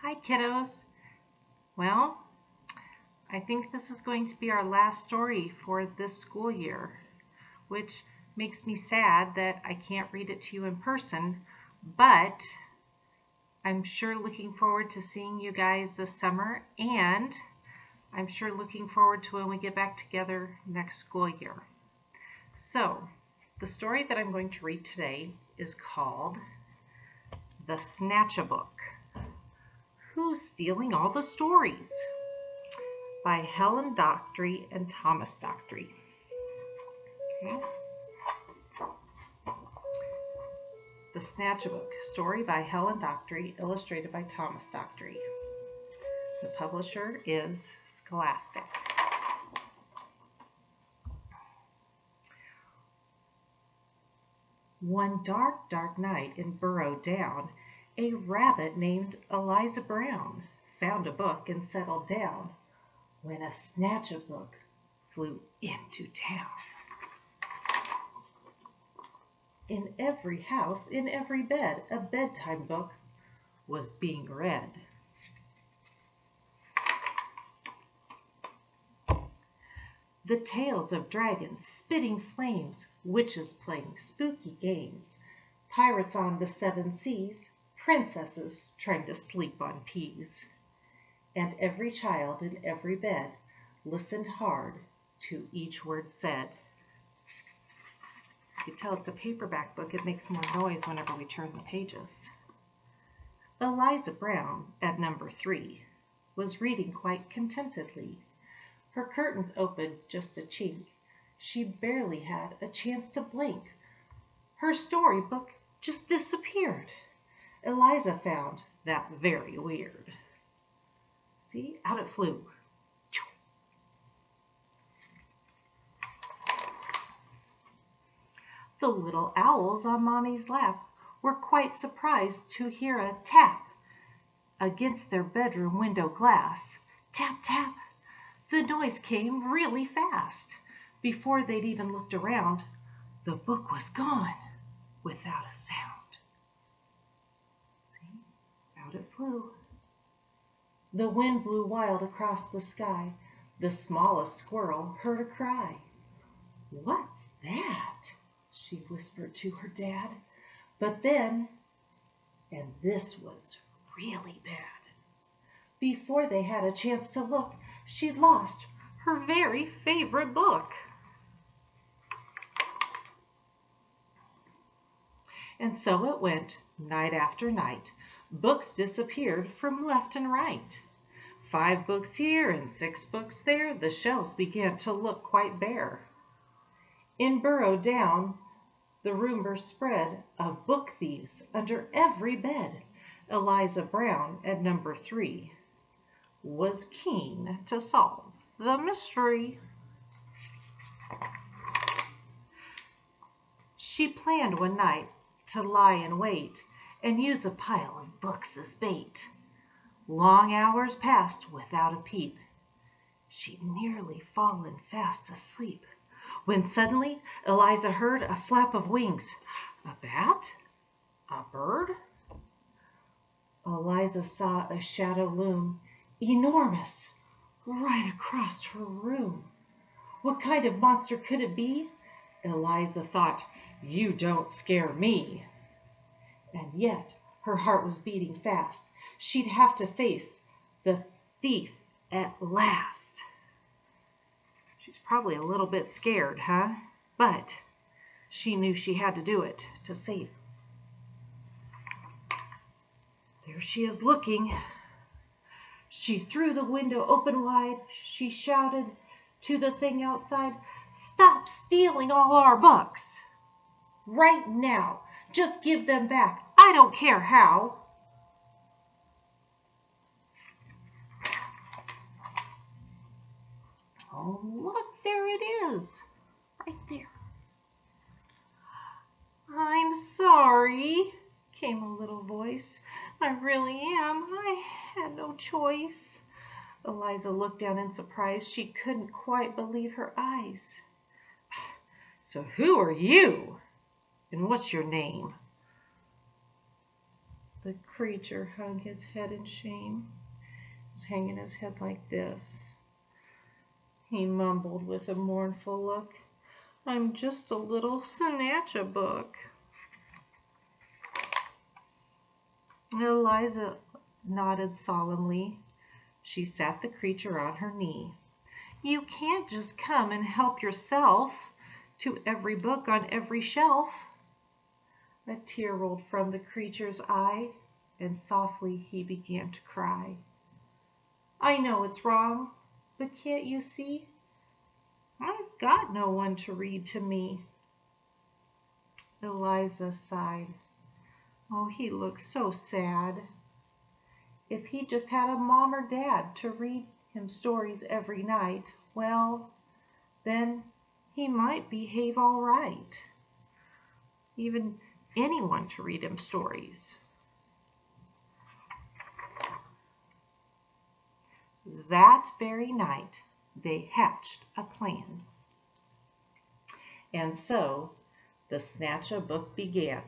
Hi, kiddos. Well, I think this is going to be our last story for this school year, which makes me sad that I can't read it to you in person, but I'm sure looking forward to seeing you guys this summer, and I'm sure looking forward to when we get back together next school year. So, the story that I'm going to read today is called The Snatchabook. Who's Stealing All the Stories? By Helen Doctry and Thomas Doctry. Okay. The Snatchabook, story by Helen Doctry, illustrated by Thomas Doctry. The publisher is Scholastic. One dark, dark night in Burrow Down, a rabbit named Eliza Brown found a book and settled down when a Snatchabook flew into town. In every house, in every bed, a bedtime book was being read. The tales of dragons spitting flames, witches playing spooky games, pirates on the seven seas, princesses trying to sleep on peas. And every child in every bed listened hard to each word said. You can tell it's a paperback book. It makes more noise whenever we turn the pages. Eliza Brown, at number 3, was reading quite contentedly. Her curtains opened just a chink. She barely had a chance to blink. Her storybook just disappeared. Eliza found that very weird. See, out it flew. The little owls on Mommy's lap were quite surprised to hear a tap against their bedroom window glass. Tap, tap. The noise came really fast. Before they'd even looked around, the book was gone without a sound. See? Out it flew. The wind blew wild across the sky. The smallest squirrel heard a cry. "What's that?" she whispered to her dad. But then, and this was really bad, before they had a chance to look, she'd lost her very favorite book. And so it went, night after night. Books disappeared from left and right. 5 books here and 6 books there. The shelves began to look quite bare. In Burrow Down, the rumor spread of book thieves under every bed. Eliza Brown, at number 3, was keen to solve the mystery. She planned one night to lie in wait and use a pile of books as bait. Long hours passed without a peep. She'd nearly fallen fast asleep when suddenly Eliza heard a flap of wings. A bat? A bird? Eliza saw a shadow loom, enormous, right across her room. What kind of monster could it be? Eliza thought, "You don't scare me." And yet her heart was beating fast. She'd have to face the thief at last. She's probably a little bit scared, huh? But she knew she had to do it to save. There she is looking. She threw the window open wide. She shouted to the thing outside, "Stop stealing all our books! Right now! Just give them back! I don't care how!" Oh, look, there it is, right there. "I'm sorry," came a little voice. "I really am. I had no choice." Eliza looked down in surprise. She couldn't quite believe her eyes. "So who are you? And what's your name?" The creature hung his head in shame. He was hanging his head like this. He mumbled with a mournful look, "I'm just a little Snatchabook." Eliza nodded solemnly. She sat the creature on her knee. "You can't just come and help yourself to every book on every shelf." A tear rolled from the creature's eye, and softly he began to cry. "I know it's wrong, but can't you see? I've got no one to read to me." Eliza sighed. Oh, he looked so sad. If he just had a mom or dad to read him stories every night, well, then he might behave all right. Even anyone to read him stories. That very night, they hatched a plan. And so the Snatchabook began.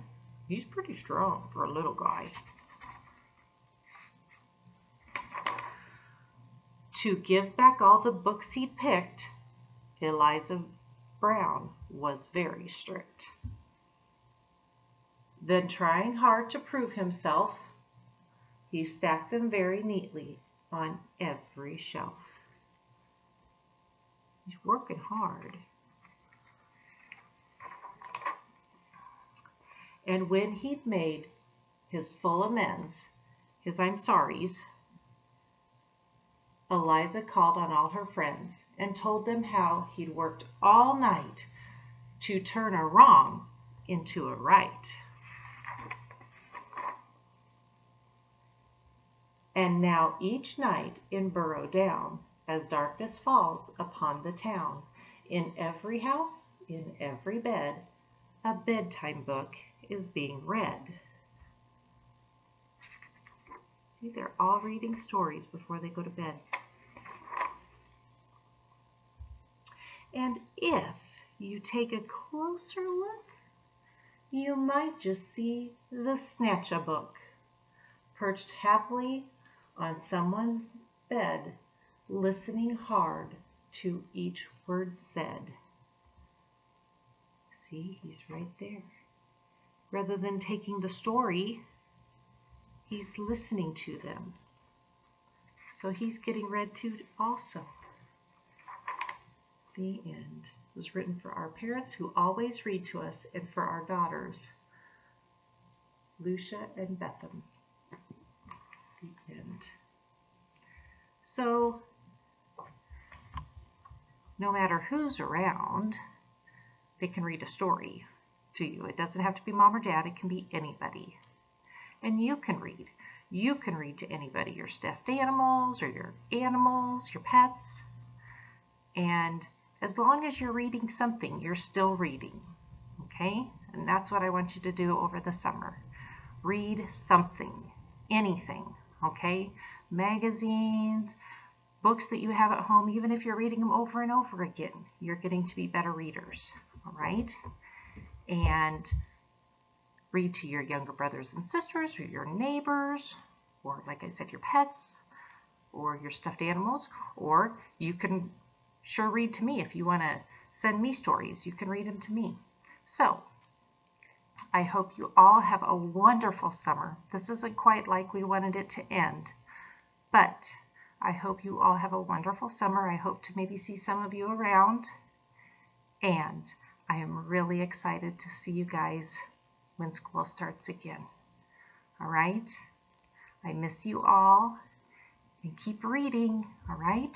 He's pretty strong for a little guy. To give back all the books he'd picked, Eliza Brown was very strict. Then, trying hard to prove himself, he stacked them very neatly on every shelf. He's working hard. And when he'd made his full amends, his I'm sorries, Eliza called on all her friends and told them how he'd worked all night to turn a wrong into a right. And now each night in Burrow Down, as darkness falls upon the town, in every house, in every bed, a bedtime book is being read. See, they're all reading stories before they go to bed. And if you take a closer look, you might just see the Snatchabook perched happily on someone's bed, listening hard to each word said. See, he's right there. Rather than taking the story, he's listening to them. So he's getting read to also. The end. It was written for our parents who always read to us and for our daughters, Lucia and Betham. The end. So, no matter who's around, they can read a story to you. It doesn't have to be mom or dad. It can be anybody. And you can read. You can read to anybody, your stuffed animals or your animals, your pets. And as long as you're reading something, you're still reading. Okay? And that's what I want you to do over the summer. Read something, anything. Okay? Magazines, books that you have at home, even if you're reading them over and over again, you're getting to be better readers. All right? And read to your younger brothers and sisters or your neighbors, or like I said, your pets, or your stuffed animals, or you can sure read to me if you want to send me stories. You can read them to me. So, I hope you all have a wonderful summer. This isn't quite like we wanted it to end, but I hope you all have a wonderful summer. I hope to maybe see some of you around, and I am really excited to see you guys when school starts again. All right? I miss you all, and keep reading, all right?